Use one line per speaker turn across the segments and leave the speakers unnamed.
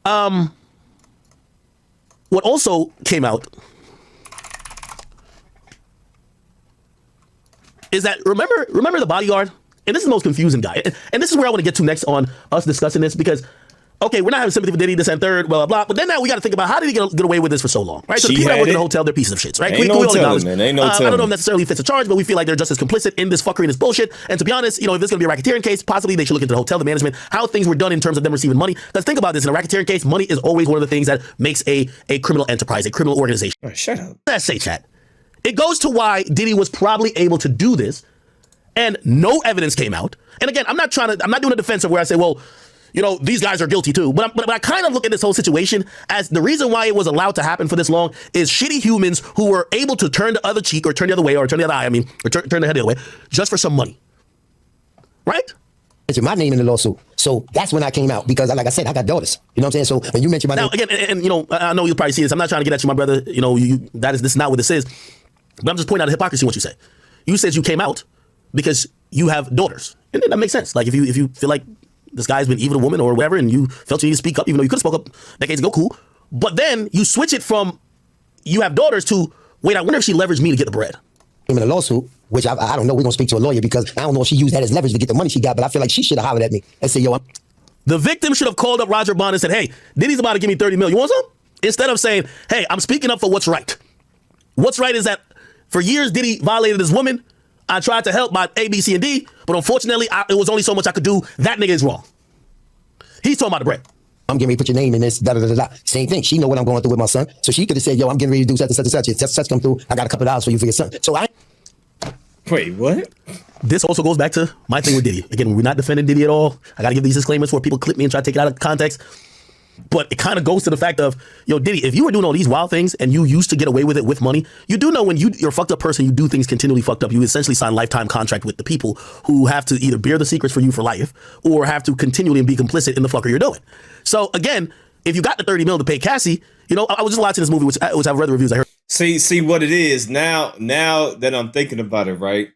What also came out is that remember the bodyguard, and this is the most confusing guy, and this is where I want to get to next on us discussing this, because okay, we're not having sympathy for Diddy, this and third, blah, blah, blah. But then now we got to think about, how did he get away with this for so long, right? So the people that work in the hotel, they're pieces of shit, right?
Ain't no telling, man. Ain't no telling.
I don't know if necessarily fits a charge, but we feel like they're just as complicit in this fuckery and this bullshit. And to be honest, if this is going to be a racketeering case, possibly they should look into the hotel, the management, how things were done in terms of them receiving money. Because think about this, in a racketeering case, money is always one of the things that makes a criminal enterprise, a criminal organization.
Oh, shut up.
Let's say, chat. It goes to why Diddy was probably able to do this, and no evidence came out. And again, I'm not doing a defense of where I say, well, these guys are guilty too. But I kind of look at this whole situation as the reason why it was allowed to happen for this long is shitty humans who were able to turn the other cheek, or turn the other way, or turn the other eye, or turn the head the other way, just for some money. Right?
It's my name in the lawsuit. So that's when I came out, because like I said, I got daughters. You know what I'm saying? So when you mentioned my name.
Now, again, and I know you'll probably see this. I'm not trying to get at you, my brother. This is not what this is. But I'm just pointing out the hypocrisy in what you say. You said you came out because you have daughters. And that makes sense. Like if you feel like this guy's been evil to a woman or whatever, and you felt you need to speak up, even though you could have spoke up decades ago, cool. But then you switch it from you have daughters to, wait, I wonder if she leveraged me to get the bread.
In a lawsuit, which I don't know, we're going to speak to a lawyer, because I don't know if she used that as leverage to get the money she got, but I feel like she should have hollered at me and said, yo,
the victim should have called up Roger Bond and said, hey, Diddy's about to give me 30 million. You want some? Instead of saying, hey, I'm speaking up for what's right. What's right is that for years, Diddy violated this woman. I tried to help by A, B, C, and D, but unfortunately, it was only so much I could do. That nigga is wrong. He's talking about the bread.
I'm getting ready to put your name in this, da-da-da-da-da. Same thing. She know what I'm going through with my son. So she could have said, yo, I'm getting ready to do such and such and such. If such come through, I got a couple of dollars for you for your son. So
Wait, what?
This also goes back to my thing with Diddy. Again, we're not defending Diddy at all. I got to give these disclaimers before people clip me and try to take it out of context. But it kind of goes to the fact of, yo, Diddy, if you were doing all these wild things and you used to get away with it with money, you do know when you're a fucked up person, you do things continually fucked up. You essentially sign a lifetime contract with the people who have to either bear the secrets for you for life or have to continually be complicit in the fucker you're doing. So again, if you got the 30 mil to pay Cassie, I was just watching this movie, which I've read the reviews. I heard.
See what it is now that I'm thinking about it, right?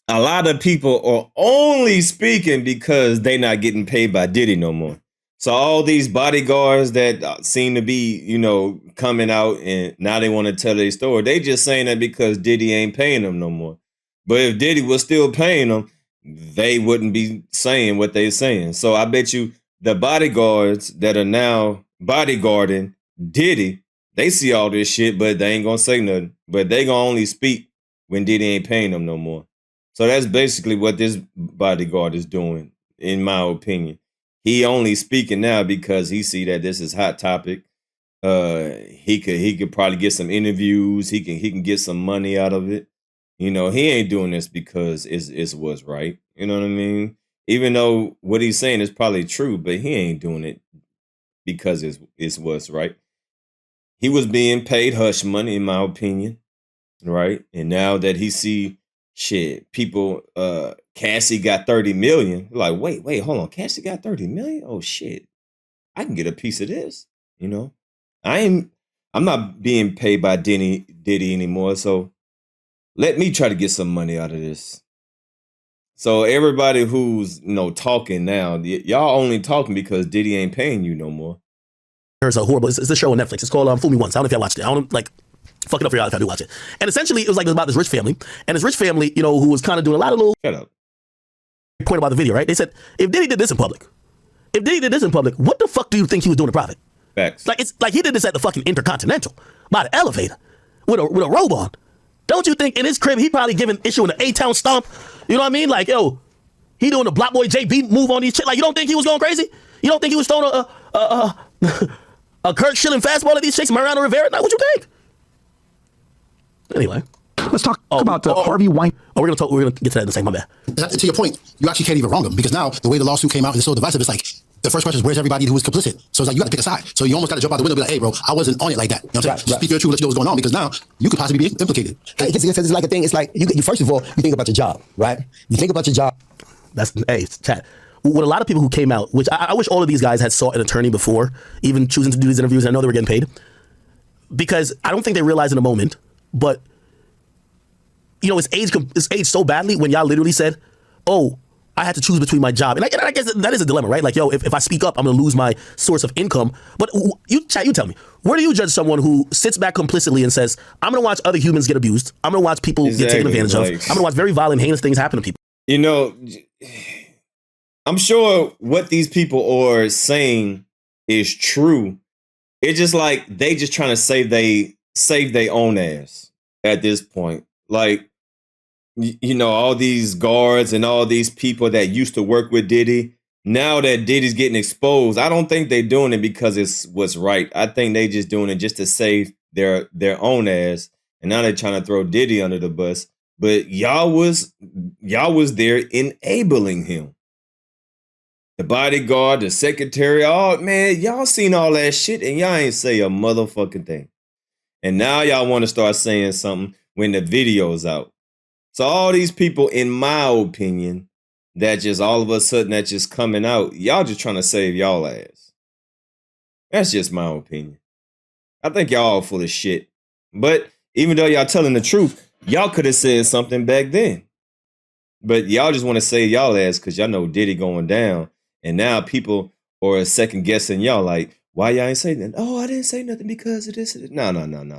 A lot of people are only speaking because they not getting paid by Diddy no more. So all these bodyguards that seem to be, coming out and now they want to tell their story, they just saying that because Diddy ain't paying them no more. But if Diddy was still paying them, they wouldn't be saying what they're saying. So I bet you the bodyguards that are now bodyguarding Diddy, they see all this shit, but they ain't gonna say nothing. But they gonna only speak when Diddy ain't paying them no more. So that's basically what this bodyguard is doing, in my opinion. He only speaking now because he see that this is hot topic. He could probably get some interviews. He can get some money out of it. He ain't doing this because it's what's right. You know what I mean? Even though what he's saying is probably true, but he ain't doing it because it's what's right. He was being paid hush money, in my opinion, right? And now that he see shit, people, Cassie got 30 million. Like, wait, hold on. Cassie got 30 million? Oh shit. I can get a piece of this. I'm not being paid by Diddy anymore. So let me try to get some money out of this. So everybody who's, talking now, y'all only talking because Diddy ain't paying you no more.
There's a horrible, it's a show on Netflix. It's called Fool Me Once. I don't know if y'all watched it. I don't fuck it up for y'all if I do watch it. And essentially, it was about this rich family. And this rich family, who was kind of doing a lot of little...
Shut up.
Point about the video, right? They said, if Diddy did this in public, what the fuck do you think he was doing in private?
Facts.
It's like he did this at the fucking Intercontinental by the elevator with a robe on. Don't you think in his crib, he probably issuing an A-Town stomp? You know what I mean? Like, yo, he doing the Block Boy JB move on these shit. Like, you don't think he was going crazy? You don't think he was throwing a Kurt Schilling fastball at these chicks, Mariano Rivera? Now, what you think? Anyway.
Let's talk about Harvey Weinstein.
We're gonna get to that in a second. My bad.
To your point, you actually can't even wrong him, because now the way the lawsuit came out and it's so divisive, it's like the first question is, where's everybody who was complicit? So it's like you got to pick a side. So you almost got to jump out the window and be like, hey, bro, I wasn't on it like that. You know what I'm saying? Speak your truth, let you know what's going on, because now you could possibly be implicated.
It's like a thing. It's like you first of all, you think about your job, right? You think about your job.
Chat. With a lot of people who came out, which I wish all of these guys had sought an attorney before even choosing to do these interviews. I know they were getting paid, because I don't think they realized in the moment, but it's aged so badly when y'all literally said, oh, I had to choose between my job. And I guess that is a dilemma, right? Like, yo, if I speak up, I'm going to lose my source of income. But you tell me, where do you judge someone who sits back complicitly and says, I'm going to watch other humans get abused. I'm going to watch people get taken advantage of. I'm going to watch very violent, heinous things happen to people.
You know, I'm sure what these people are saying is true. It's just like they just trying to save their own ass at this point. Like, you know, all these guards and all these people that used to work with Diddy, now that Diddy's getting exposed, I don't think they're doing it because it's what's right. I think they just doing it just to save their own ass. And now they're trying to throw Diddy under the bus. But y'all was there enabling him. The bodyguard, the secretary, oh man, y'all seen all that shit and y'all ain't say a motherfucking thing. And now y'all want to start saying something when the video's out. So all these people, in my opinion, that just all of a sudden that just coming out, y'all just trying to save y'all ass. That's just my opinion. I think y'all all full of shit. But even though y'all telling the truth, y'all could have said something back then. But y'all just want to save y'all ass because y'all know Diddy going down. And now people are second guessing y'all like, why y'all ain't say nothing? Oh, I didn't say nothing because of this. No.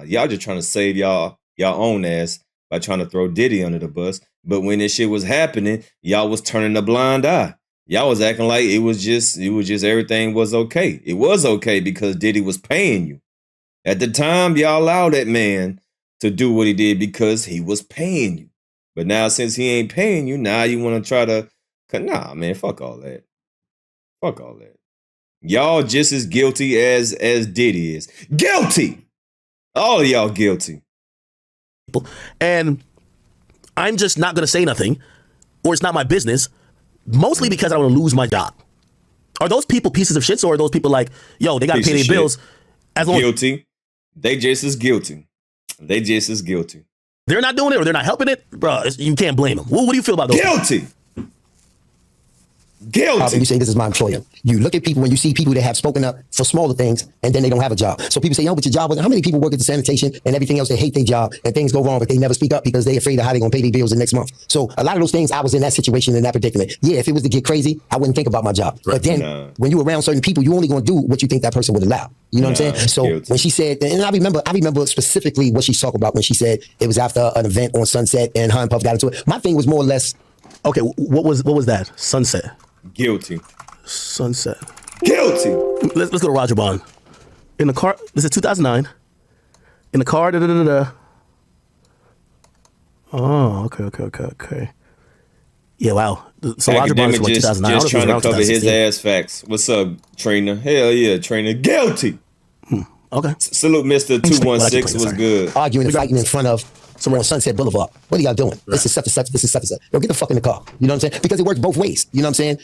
Y'all just trying to save y'all own ass by trying to throw Diddy under the bus. But when this shit was happening, y'all was turning a blind eye. Y'all was acting like it was just everything was okay. It was okay because Diddy was paying you. At the time, y'all allowed that man to do what he did because he was paying you. But now since he ain't paying you, now you want to try to, nah, man, fuck all that. Fuck all that. Y'all just as guilty as Diddy is. Guilty! All of y'all guilty.
And I'm just not going to say nothing, or it's not my business, mostly because I don't want to lose my job. Are those people pieces of shit, or are those people like, yo, they got to pay their bills? As long
guilty. They just as guilty. They just as guilty.
They're not doing it or they're not helping it, bro. You can't blame them. What do you feel about those?
Guilty. Guilty.
You say this is my employer. You look at people when you see people that have spoken up for smaller things and then they don't have a job. So people say, yo, but your job wasn't. How many people work at the sanitation and everything else? They hate their job and things go wrong, but they never speak up because they're afraid of how they're going to pay their bills the next month. So a lot of those things, I was in that situation, in that predicament. Yeah, if it was to get crazy, I wouldn't think about my job. Right. But then when you're around certain people, you're only going to do what you think that person would allow. You know what I'm saying? So when she said, and I remember specifically what she's talking about when she said it was after an event on Sunset and her and Puff got into it. My thing was more or less.
Okay, what was that? Sunset.
Guilty.
Sunset.
Guilty.
Let's go to Roger Bond. In the car, this is 2009. In the car, Oh, okay. Yeah, wow. So Roger Bond is like 2009.
Just trying to cover his ass facts. What's up, Trina? Hell yeah, Trina. Guilty.
Okay.
Salute Mr. 216 was good.
Arguing and fighting in front of somewhere on Sunset Boulevard. What are y'all doing? Right. This is such and such. This is such and such. Yo, get the fuck in the car. You know what I'm saying? Because it works both ways. You know what I'm saying?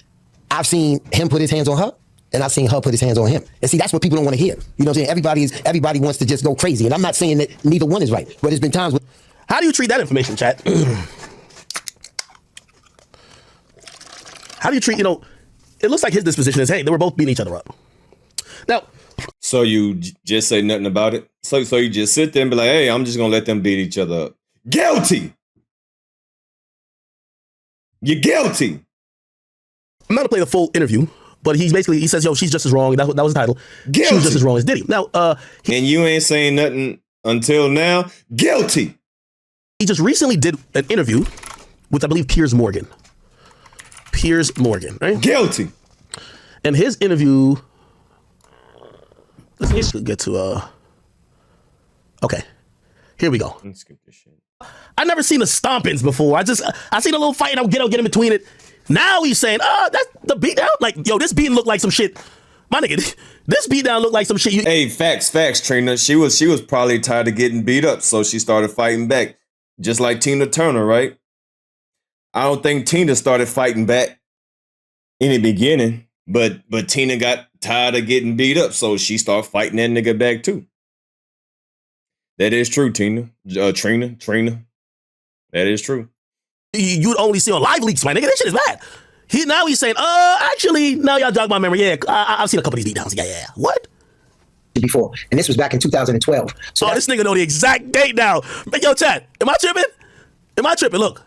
I've seen him put his hands on her, and I've seen her put his hands on him. And see, that's what people don't want to hear. You know what I'm saying? Everybody wants to just go crazy. And I'm not saying that neither one is right, but there's been times where.
How do you treat that information, chat? How do you treat, it looks like his disposition is, hey, they were both beating each other up. Now.
So you just say nothing about it? So you just sit there and be like, hey, I'm just going to let them beat each other up. Guilty. You're guilty.
I'm not going to play the full interview, but he says, yo, she's just as wrong. That was the title.
Guilty.
She's just as wrong as Diddy. Now,
and you ain't saying nothing until now? Guilty.
He just recently did an interview with, I believe, Piers Morgan, right?
Guilty.
And his interview, let's get to, okay, here we go.
Let's skip this shit.
I never seen the stompings before. I seen a little fight and I'll get in between it. Now he's saying, that's the beatdown? Like, yo, this beating looked like some shit. My nigga, this beatdown looked like some shit.
Hey, facts, Trina. She was probably tired of getting beat up, so she started fighting back. Just like Tina Turner, right? I don't think Tina started fighting back in the beginning, but Tina got tired of getting beat up, so she started fighting that nigga back too. That is true, Trina. That is true.
You'd only see on live leaks, my nigga. That shit is bad. He's saying, actually, now y'all jog my memory. Yeah, I've seen a couple of these beatdowns. Yeah. What?
Before, and this was back in 2012. So
this nigga know the exact date now. Yo, chat, am I tripping? Look.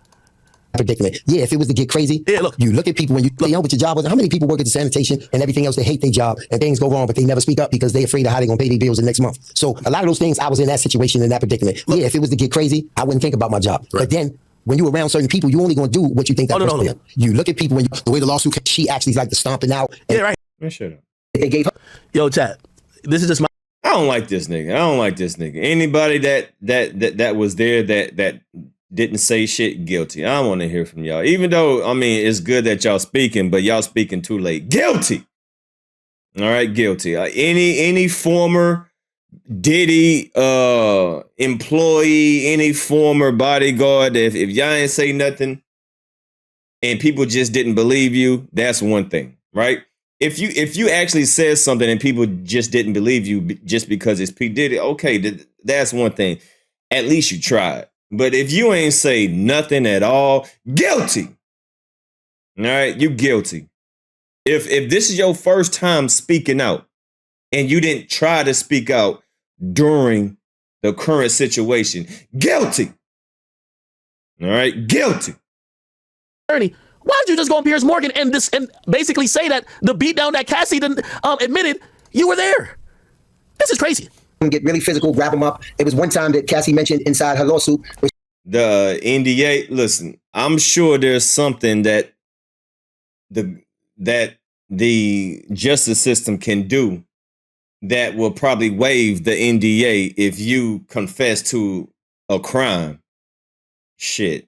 predicament. Yeah, if it was to get crazy,
Yeah, look.
you look at people when you say, what your job was. How many people work at the sanitation and everything else, they hate their job and things go wrong, but they never speak up because they're afraid of how they're going to pay their bills the next month. So a lot of those things, I was in that situation, in that predicament. Yeah, if it was to get crazy, I wouldn't think about my job.
Right.
But then when you're around certain people, you're only going to do what you think that person will do. You look at people when
The way the lawsuit came,
she actually like the stomping out.
Yeah, right.
Man, shut up.
They gave her.
Yo, chat. This is just my.
I don't like this nigga. I don't like this nigga. Anybody that was there that didn't say shit, guilty. I don't want to hear from y'all. Even though, I mean, it's good that y'all speaking, but y'all speaking too late. Guilty. All right, guilty. Any former Diddy employee, any former bodyguard, if y'all ain't say nothing and people just didn't believe you, that's one thing, right? If you actually said something and people just didn't believe you just because it's P. Diddy, okay, that's one thing. At least you tried. But if you ain't say nothing at all, guilty. All right, you guilty. If this is your first time speaking out and you didn't try to speak out during the current situation, guilty. All right, guilty.
Attorney, why did you just go on Piers Morgan and basically say that the beatdown that Cassie admitted you were there? This is crazy.
Get really physical, grab them up. It was one time that Cassie mentioned inside her lawsuit.
The NDA, listen, I'm sure there's something that the justice system can do that will probably waive the NDA if you confess to a crime. Shit.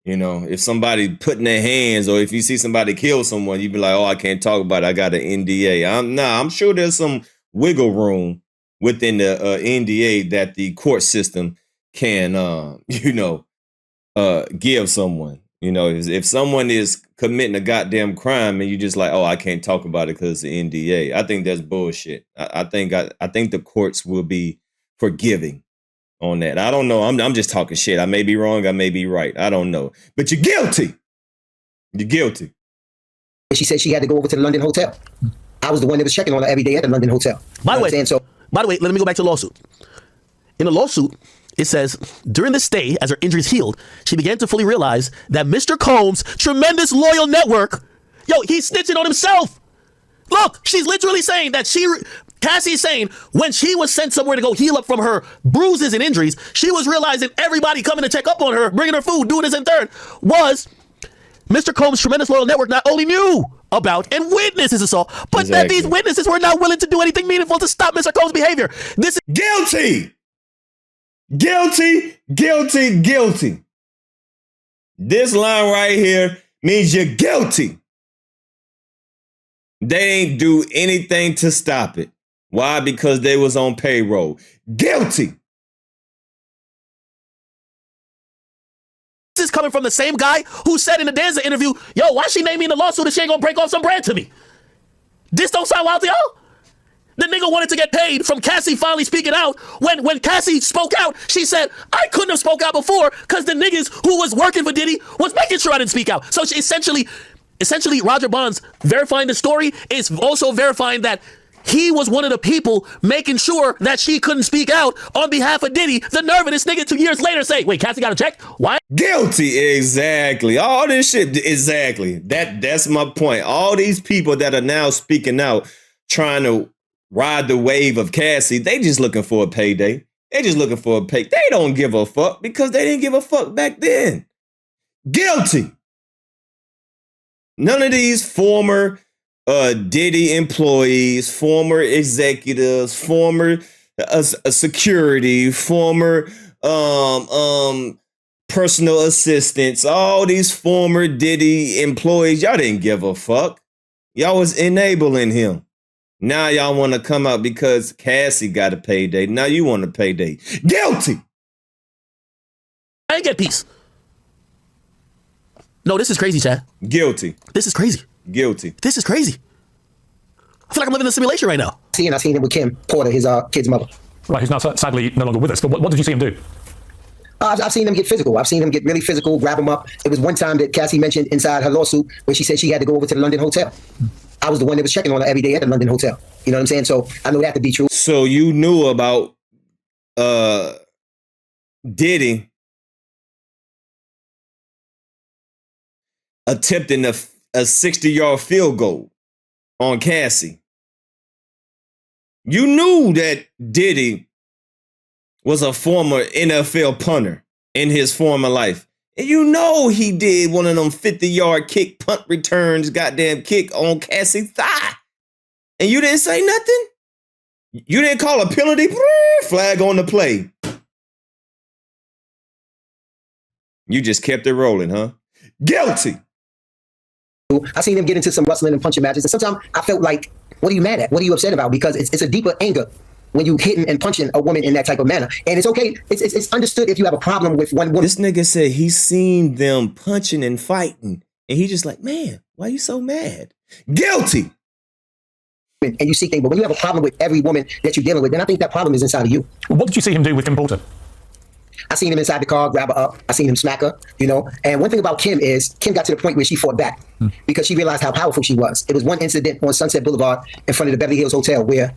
You know, if somebody putting their hands or if you see somebody kill someone, you'd be like, oh, I can't talk about it. I got an NDA. I'm sure there's some wiggle room within the NDA that the court system can, give someone. You know, if someone is committing a goddamn crime and you just like, oh, I can't talk about it because the NDA. I think that's bullshit. I think the courts will be forgiving on that. I don't know. I'm just talking shit. I may be wrong. I may be right. I don't know. But you're guilty. You're guilty.
She said she had to go over to the London hotel. I was the one that was checking on her every day at the London hotel.
By the way, let me go back to the lawsuit. In the lawsuit, it says, during this stay, as her injuries healed, she began to fully realize that Mr. Combs' tremendous loyal network, he's snitching on himself. Look, she's literally saying that Cassie's saying when she was sent somewhere to go heal up from her bruises and injuries, she was realizing everybody coming to check up on her, bringing her food, doing this and third, was Mr. Combs' tremendous loyal network not only knew about and witnessed his assault, but that these witnesses were not willing to do anything meaningful to stop Mr. Combs' behavior. This is
guilty. Guilty, guilty, guilty. This line right here means you're guilty. They ain't do anything to stop it. Why? Because they was on payroll. Guilty.
This is coming from the same guy who said in the Danza interview, why she name me in the lawsuit if she ain't gonna break off some bread to me? This don't sound wild to y'all? The nigga wanted to get paid from Cassie finally speaking out. When Cassie spoke out, she said, I couldn't have spoke out before because the niggas who was working for Diddy was making sure I didn't speak out. So she essentially Roger Bonds verifying the story is also verifying that he was one of the people making sure that she couldn't speak out on behalf of Diddy. The nerve of this nigga 2 years later say, wait, Cassie got a check? Why?
Guilty, exactly. All this shit, exactly. That's my point. All these people that are now speaking out, trying to ride the wave of Cassie, they just looking for a payday. They just looking for a pay. They don't give a fuck because they didn't give a fuck back then. Guilty. None of these former Diddy employees, former executives, former security, former personal assistants, all these former Diddy employees, y'all didn't give a fuck. Y'all was enabling him. Now y'all want to come out because Cassie got a payday. Now you want a payday. Guilty.
I ain't get peace. No, this is crazy, Chad.
Guilty.
This is crazy.
Guilty.
This is crazy. I feel like I'm living in a simulation right now.
I seen him with Kim Porter, his kid's mother.
Right, who's now sadly no longer with us. But what did you see him do?
I've seen him get physical. I've seen him get really physical, grab him up. It was one time that Cassie mentioned inside her lawsuit where she said she had to go over to the London hotel. I was the one that was checking on her every day at the London hotel. You know what I'm saying? So I know that to be true.
So you knew about Diddy attempting a 60-yard field goal on Cassie. You knew that Diddy was a former NFL punter in his former life. And you know he did one of them 50-yard kick punt returns, goddamn kick on Cassie's thigh. And you didn't say nothing? You didn't call a penalty? Flag on the play. You just kept it rolling, huh? Guilty.
I seen him get into some wrestling and punching matches. And sometimes I felt like, what are you mad at? What are you upset about? Because it's a deeper anger when you hitting and punching a woman in that type of manner. And it's okay. It's understood if you have a problem with one woman.
This nigga said he's seen them punching and fighting. And he just like, man, why you so mad? Guilty.
And you see things, but when you have a problem with every woman that you're dealing with, then I think that problem is inside of you.
What did you see him do with Kim Porter?
I seen him inside the car, grab her up. I seen him smack her, you know. And one thing about Kim is Kim got to the point where she fought back because she realized how powerful she was. It was one incident on Sunset Boulevard in front of the Beverly Hills Hotel where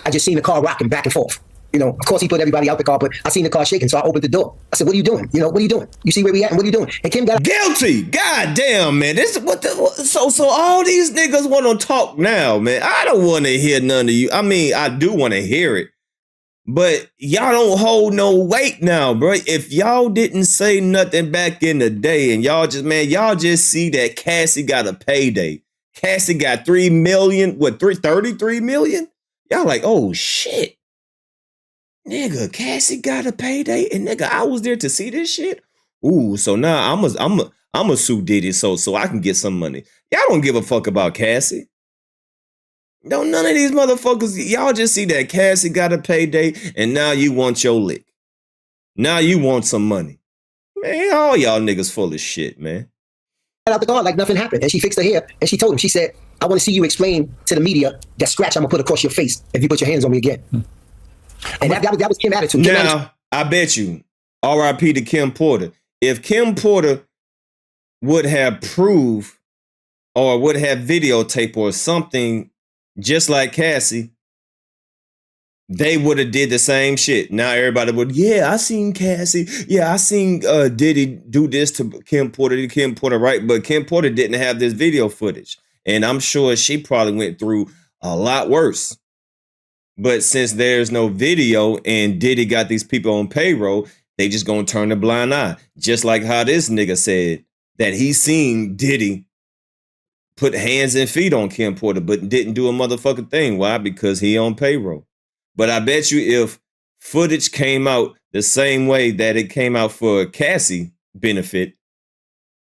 I just seen the car rocking back and forth. You know, of course he put everybody out the car, but I seen the car shaking, so I opened the door. I said, "What are you doing? You know, what are you doing? You see where we at? And what are you doing?" And Kim got
guilty. God damn, man. This is what the so all these niggas want to talk now, man. I don't want to hear none of you. I mean, I do want to hear it. But y'all don't hold no weight now, bro. If y'all didn't say nothing back in the day and y'all just see that Cassie got a payday. Cassie got 3 million, 33 million? Y'all like, oh shit. Nigga, Cassie got a payday and nigga, I was there to see this shit. Ooh, so now I'm a sue Diddy so I can get some money. Y'all don't give a fuck about Cassie. No, none of these motherfuckers, y'all just see that Cassie got a payday and now you want your lick. Now you want some money. Man, all y'all niggas full of shit, man.
out the car like nothing happened. And she fixed her hair and she told him, she said, "I want to see you explain to the media that scratch I'm gonna put across your face if you put your hands on me again." And that was Kim's attitude.
Now, I bet you, RIP to Kim Porter, if Kim Porter would have proved or would have videotape or something just like Cassie, they would have did the same shit. Now everybody would, yeah, I seen Cassie. Yeah, I seen Diddy do this to Kim Porter, right? But Kim Porter didn't have this video footage. And I'm sure she probably went through a lot worse. But since there's no video and Diddy got these people on payroll, they just gonna turn a blind eye. Just like how this nigga said that he seen Diddy put hands and feet on Kim Porter, but didn't do a motherfucking thing. Why? Because he on payroll. But I bet you if footage came out the same way that it came out for Cassie benefit,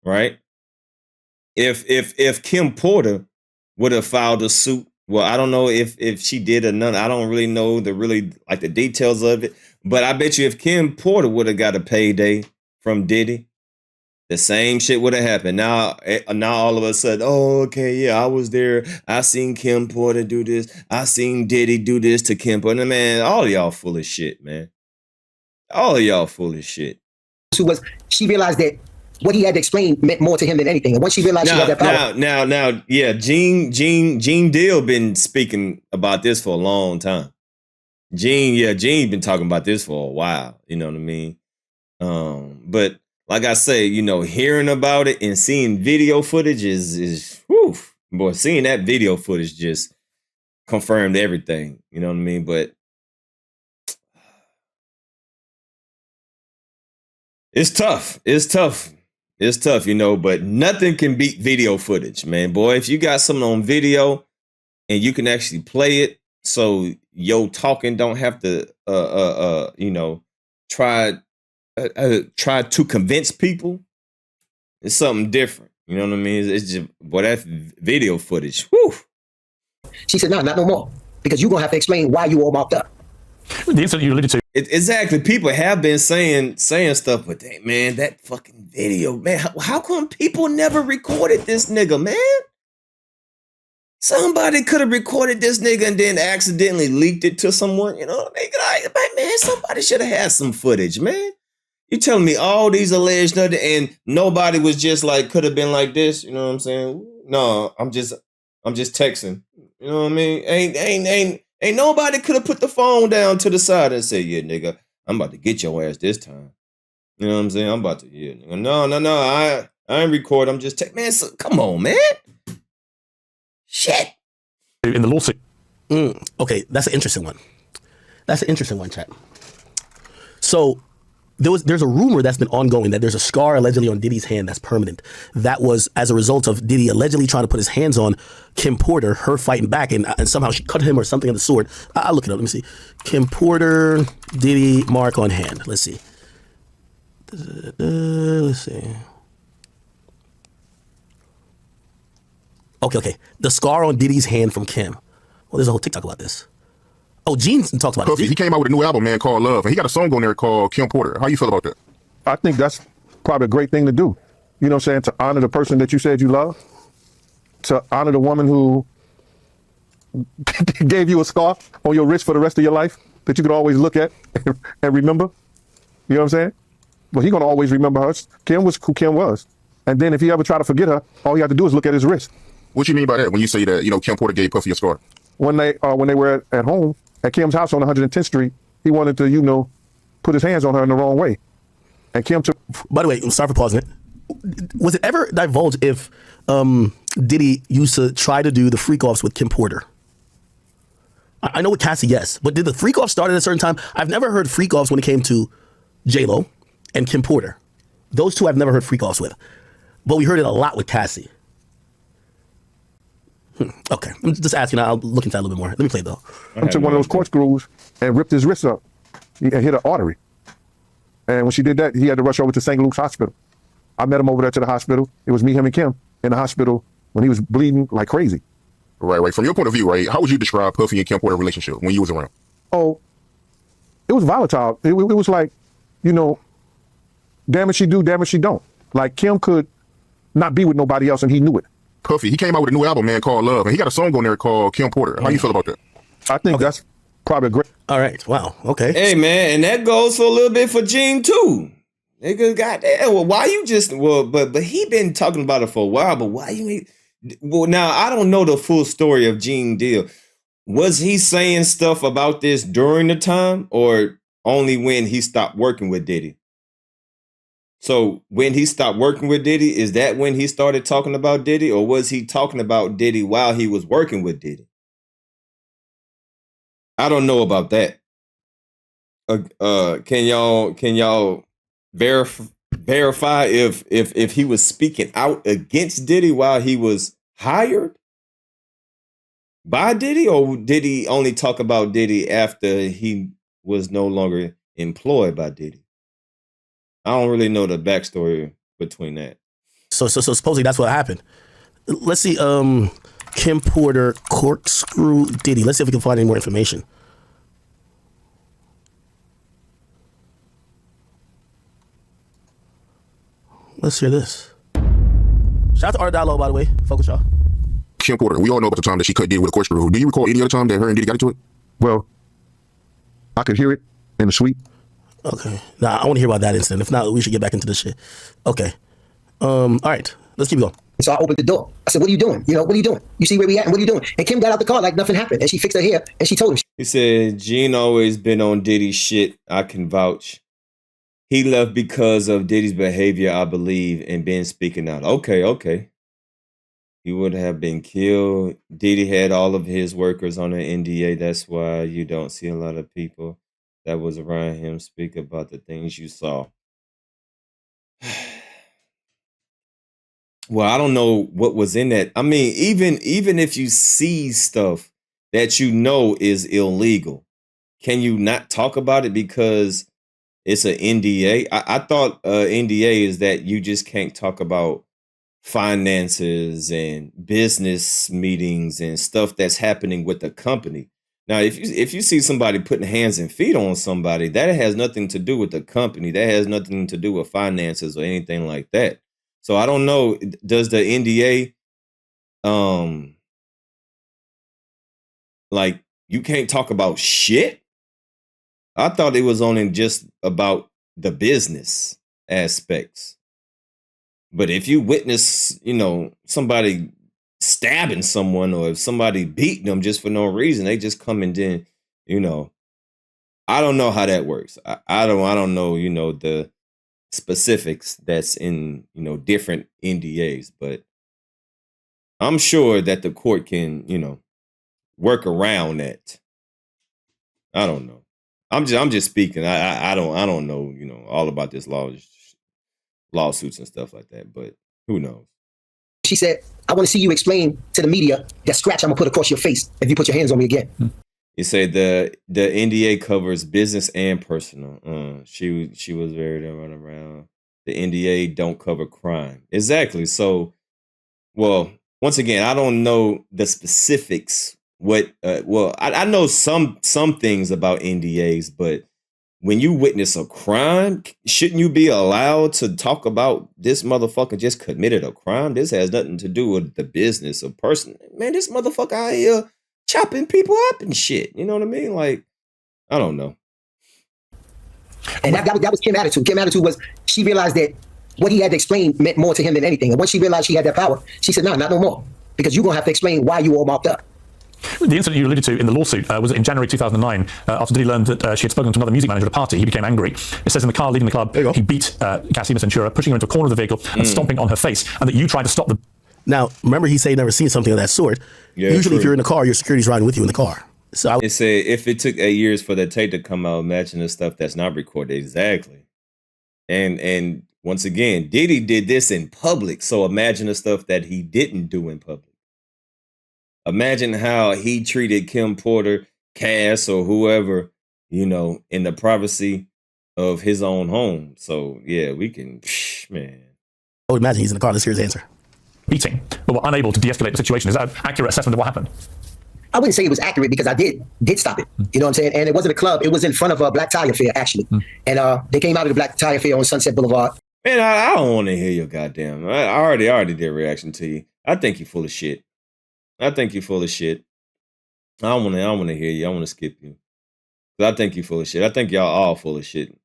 right? If Kim Porter would have filed a suit, well, I don't know if she did or none. I don't really know the details of it. But I bet you if Kim Porter would have got a payday from Diddy, the same shit would have happened. Now all of a sudden, oh, okay, yeah, I was there. I seen Kim Porter do this. I seen Diddy do this to Kim Porter. Man, all of y'all full of shit, man. All of y'all full of shit.
She realized that what he had to explain meant more to him than anything. And once she realized she had that power.
Now, yeah, Gene Deal been speaking about this for a long time. Gene been talking about this for a while. You know what I mean? But like I say, you know, hearing about it and seeing video footage is whew, boy, seeing that video footage just confirmed everything. You know what I mean? But it's tough. It's tough, you know, but nothing can beat video footage, man. Boy, if you got something on video and you can actually play it so your talking don't have to, you know, try to convince people, it's something different. You know what I mean? It's just, boy, that video footage, whew.
She said, no, not no more. Because you're going to have to explain why you all mopped up.
The incident you alluded to.
Exactly. People have been saying stuff, but man, that fucking video, man, how come people never recorded this nigga, man? Somebody could have recorded this nigga and then accidentally leaked it to someone, you know? Man, somebody should have had some footage, man. You telling me all these alleged nothing and nobody was just like, could have been like this, you know what I'm saying? No, I'm just texting. You know what I mean? Ain't nobody could have put the phone down to the side and say, yeah, nigga, I'm about to get your ass this time. You know what I'm saying? I'm about to, yeah, nigga. No. I ain't record. I'm just man. So, come on, man. Shit.
In the lawsuit.
Okay, that's an interesting one. That's an interesting one, chat. So there's a rumor that's been ongoing that there's a scar allegedly on Diddy's hand that's permanent. That was as a result of Diddy allegedly trying to put his hands on Kim Porter, her fighting back, and somehow she cut him or something of the sort. I'll look it up. Let me see. Kim Porter, Diddy, mark on hand. Let's see. Let's see. Okay. The scar on Diddy's hand from Kim. Well, there's a whole TikTok about this. Oh, Gene talks about
Puffy,
it.
he came out with a new album, man, called Love, and he got a song on there called Kim Porter. How you feel about that?
I think that's probably a great thing to do. You know what I'm saying? To honor the person that you said you love, to honor the woman who gave you a scar on your wrist for the rest of your life that you could always look at and remember. You know what I'm saying? Well, he's going to always remember her. Kim was who Kim was. And then if he ever try to forget her, all you have to do is look at his wrist.
What you mean by that when you say that, Kim Porter gave Puffy a scar?
When they were at home at Kim's house on 110th Street, he wanted to, put his hands on her in the wrong way. And Kim took...
By the way, I'm sorry for pausing it. Was it ever divulged if Diddy used to try to do the freak-offs with Kim Porter? I know with Cassie, yes. But did the freak-off start at a certain time? I've never heard freak-offs when it came to J-Lo and Kim Porter. Those two I've never heard freak-offs with. But we heard it a lot with Cassie. Okay, I'm just asking. I'll look into that a little bit more. Let me play it, though.
Kim took one of those corkscrews and ripped his wrist up and hit an artery. And when she did that, he had to rush over to St. Luke's Hospital. I met him over there to the hospital. It was me, him, and Kim in the hospital when he was bleeding like crazy.
Right. From your point of view, right, how would you describe Puffy and Kim Porter relationship when you was around?
Oh, it was volatile. It was like, damn it she do, damn it she don't. Like Kim could not be with nobody else and he knew it.
Puffy, he came out with a new album, man, called Love, and he got a song on there called Kim Porter. How you feel about that?
I think that's probably a great...
All right. Wow. Okay.
Hey, man, and that goes for a little bit for Gene, too. Nigga, goddamn, well, why you just... Well, but he been talking about it for a while, but why you ain't... Well, now, I don't know the full story of Gene Deal. Was he saying stuff about this during the time, or only when he stopped working with Diddy? So when he stopped working with Diddy, is that when he started talking about Diddy, or was he talking about Diddy while he was working with Diddy? I don't know about that. Can y'all verify if he was speaking out against Diddy while he was hired by Diddy, or did he only talk about Diddy after he was no longer employed by Diddy? I don't really know the backstory between that.
So supposedly that's what happened. Let's see. Kim Porter corkscrew Diddy. Let's see if we can find any more information. Let's hear this. Shout out to Art Dialogue, by the way. Fuck with y'all.
Kim Porter, we all know about the time that she cut Diddy with a corkscrew. Do you recall any other time that her and Diddy got into it?
Well, I could hear it in the suite.
Okay. Now, I want to hear about that incident. If not, we should get back into this shit. Okay. All right. Let's keep going.
So I opened the door. I said, what are you doing? What are you doing? You see where we at and what are you doing? And Kim got out the car like nothing happened. And she fixed her hair and she told him.
He said, Gene always been on Diddy's shit. I can vouch. He left because of Diddy's behavior, I believe, and been speaking out. Okay. He would have been killed. Diddy had all of his workers on an NDA. That's why you don't see a lot of people that was around him speak about the things you saw. Well, I don't know what was in that. I mean, even if you see stuff that you know is illegal, can you not talk about it because it's an NDA? I thought NDA is that you just can't talk about finances and business meetings and stuff that's happening with the company. Now, if you see somebody putting hands and feet on somebody, that has nothing to do with the company. That has nothing to do with finances or anything like that. So I don't know. Does the NDA, like you can't talk about shit? I thought it was only just about the business aspects. But if you witness, somebody stabbing someone or if somebody beating them just for no reason, they just come and then, I don't know how that works. I don't know, specifics that's in, different NDAs, but I'm sure that the court can, work around that. I don't know. I'm just speaking. I don't know, all about this lawsuits and stuff like that, but who knows?
She said, I want to see you explain to the media that scratch I'm gonna put across your face if you put your hands on me again.
You say the NDA covers business and personal. She was very to run around. The NDA don't cover crime. Exactly. So, well, once again, I don't know the specifics. I know some things about NDAs, but when you witness a crime, shouldn't you be allowed to talk about this motherfucker just committed a crime? This has nothing to do with the business or person. Man, this motherfucker out here chopping people up and shit. You know what I mean? Like, I don't know.
And that was Kim's attitude. Kim's attitude was she realized that what he had to explain meant more to him than anything. And once she realized she had that power, she said, not no more. Because you're going to have to explain why you all mopped up.
The incident you alluded to in the lawsuit was in January 2009. After Diddy learned that she had spoken to another music manager at a party, he became angry. It says in the car leaving the club, he beat Cassie Ventura, pushing her into a corner of the vehicle and stomping on her face, and that you tried to stop them.
Now, remember he said he never seen something of that sort.
Yeah,
usually
true.
If you're in the car, your security's riding with you in the car. So
It said if it took 8 years for the tape to come out, imagine the stuff that's not recorded. Exactly. And once again, Diddy did this in public. So imagine the stuff that he didn't do in public. Imagine how he treated Kim Porter, Cass, or whoever, in the privacy of his own home. So yeah, we can, man.
I would imagine he's in the car. Let's hear his answer.
Beating, but were unable to de-escalate the situation. Is that an accurate assessment of what happened?
I wouldn't say it was accurate because I did stop it. You know what I'm saying? And it wasn't a club. It was in front of a Black Tie Affair, actually. And they came out of the Black Tie Affair on Sunset Boulevard.
Man, I don't want to hear your goddamn. I already did a reaction to you. I think you're full of shit. I don't want to hear you. I want to skip you. I think you're full of shit. I think y'all all full of shit.